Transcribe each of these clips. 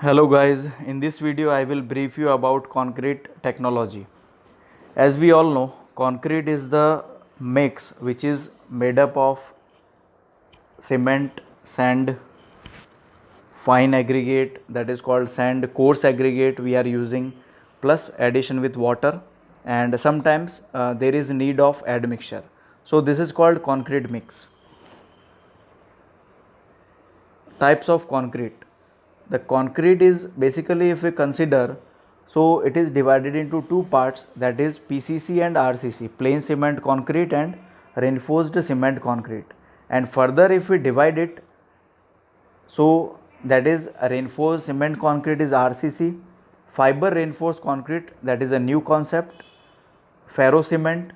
Hello guys, in this video I will brief you about concrete technology. As we all know, concrete is the mix which is made up of cement, sand, fine aggregate, that is called sand, coarse aggregate we are using, plus addition with water, and sometimes there is need of admixture. So this is called concrete mix. Types of concrete. The concrete is basically, if we consider, so it is divided into two parts, that is PCC and RCC, plain cement concrete and reinforced cement concrete. And further if we divide it, so that is reinforced cement concrete is RCC, fiber reinforced concrete, that is a new concept, ferro cement,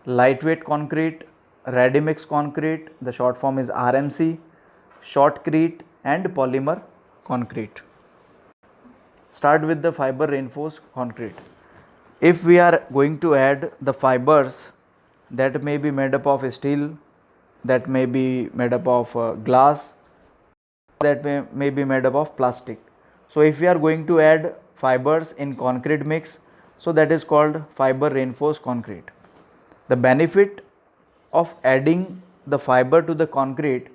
lightweight concrete, ready mix concrete, the short form is RMC, shotcrete and polymer concrete. Start with the fiber reinforced concrete. If we are going to add the fibers, that may be made up of steel, that may be made up of glass, that may be made up of plastic. So if we are going to add fibers in concrete mix, so that is called fiber reinforced concrete. The benefit of adding the fiber to the concrete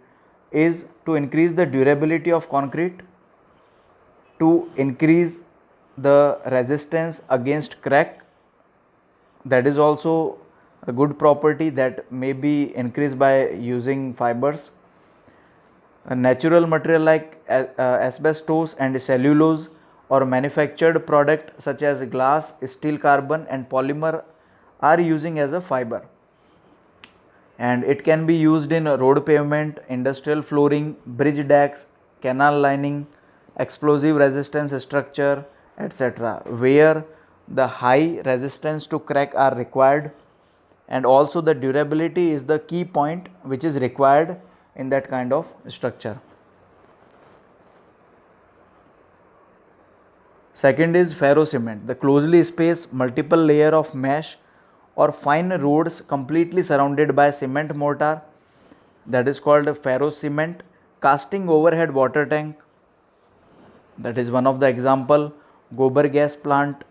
is to increase the durability of concrete, to increase the resistance against crack. That is also a good property that may be increased by using fibers. A natural material like asbestos and cellulose or manufactured product such as glass, steel, carbon and polymer are using as a fiber, and it can be used in road pavement, industrial flooring, bridge decks, canal lining, explosive resistance structure, etc., where the high resistance to crack are required, and also the durability is the key point which is required in that kind of structure. Second is ferro cement, the closely spaced multiple layer of mesh or fine rods completely surrounded by cement mortar, that is called ferro cement. Casting overhead water tank, that is one of the example. Gobar gas plant,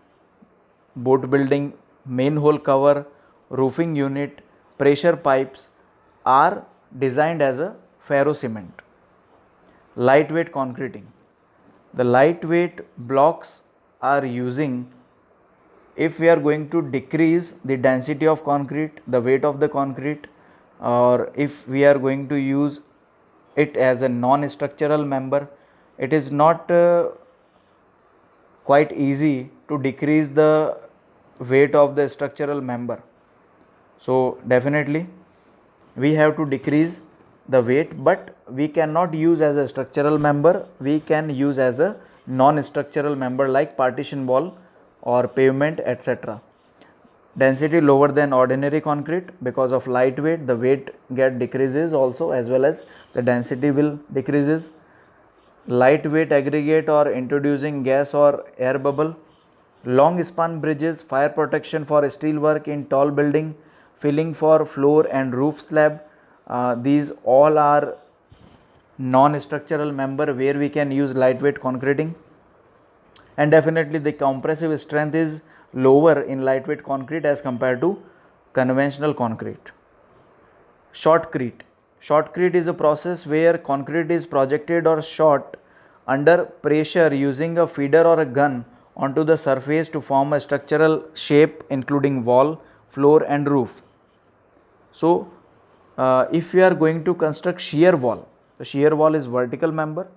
boat building, manhole cover, roofing unit, pressure pipes are designed as a ferro cement. Lightweight concreting, the lightweight blocks are using if we are going to decrease the density of concrete, the weight of the concrete, or if we are going to use it as a non-structural member. It is not quite easy to decrease the weight of the structural member. So definitely we have to decrease the weight, but we cannot use as a structural member, we can use as a non-structural member like partition wall or pavement, etc. Density lower than ordinary concrete, because of lightweight the weight get decreases also, as well as the density will decreases. Lightweight aggregate or introducing gas or air bubble. Long span bridges, fire protection for steel work in tall building, filling for floor and roof slab. These all are non-structural member where we can use lightweight concreting. And definitely the compressive strength is lower in lightweight concrete as compared to conventional concrete. Shotcrete. Shotcrete is a process where concrete is projected or shot under pressure using a feeder or a gun onto the surface to form a structural shape including wall, floor and roof. So if we are going to construct shear wall, the shear wall is vertical member.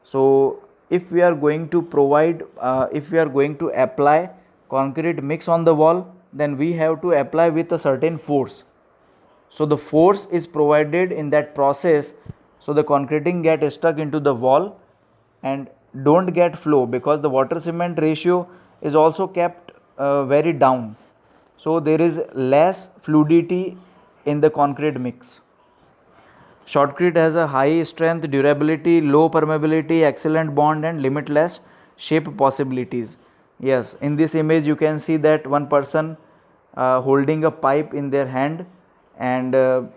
So if we are going to provide, if we are going to apply concrete mix on the wall, then we have to apply with a certain force. So the force is provided in that process, so the concreting get stuck into the wall and don't get flow, because the water cement ratio is also kept very down. So there is less fluidity in the concrete mix. Shotcrete has a high strength, durability, low permeability, excellent bond and limitless shape possibilities. Yes, in this image you can see that one person holding a pipe in their hand and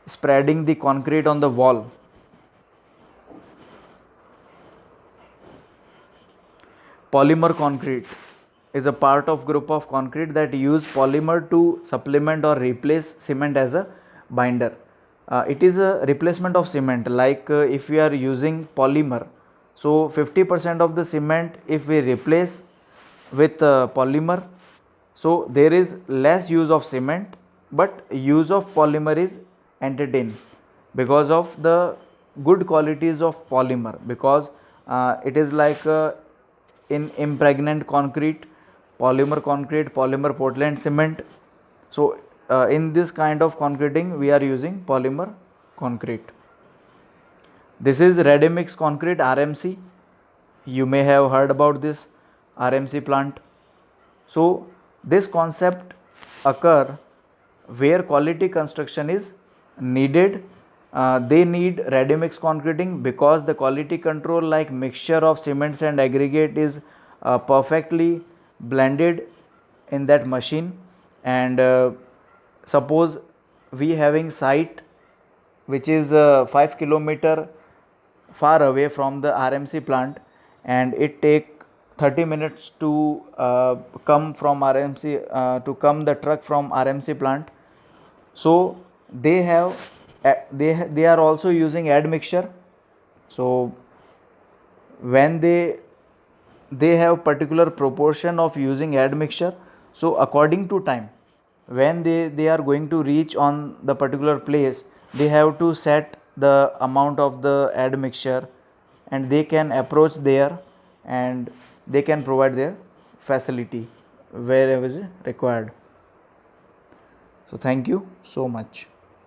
spreading the concrete on the wall. polymer concrete is a part of group of concrete that use polymer to supplement or replace cement as a binder. It is a replacement of cement, like if we are using polymer, so 50% of the cement if we replace with polymer, so there is less use of cement but use of polymer is entertained because of the good qualities of polymer, because it is like in impregnant concrete, polymer Portland cement. So in this kind of concreting we are using polymer concrete. This is ready mix concrete, RMC. You may have heard about this RMC plant. So this concept occur where quality construction is needed. They need ready mix concreting because the quality control, like mixture of cements and aggregate, is perfectly blended in that machine. And suppose we having site which is 5 kilometer far away from the RMC plant, and it take 30 minutes to come from RMC to come the truck from RMC plant. So they have they are also using admixture. So when they have particular proportion of using admixture, so according to time, when they are going to reach on the particular place, they have to set the amount of the admixture, and they can approach there and they can provide their facility wherever is required. So thank you so much.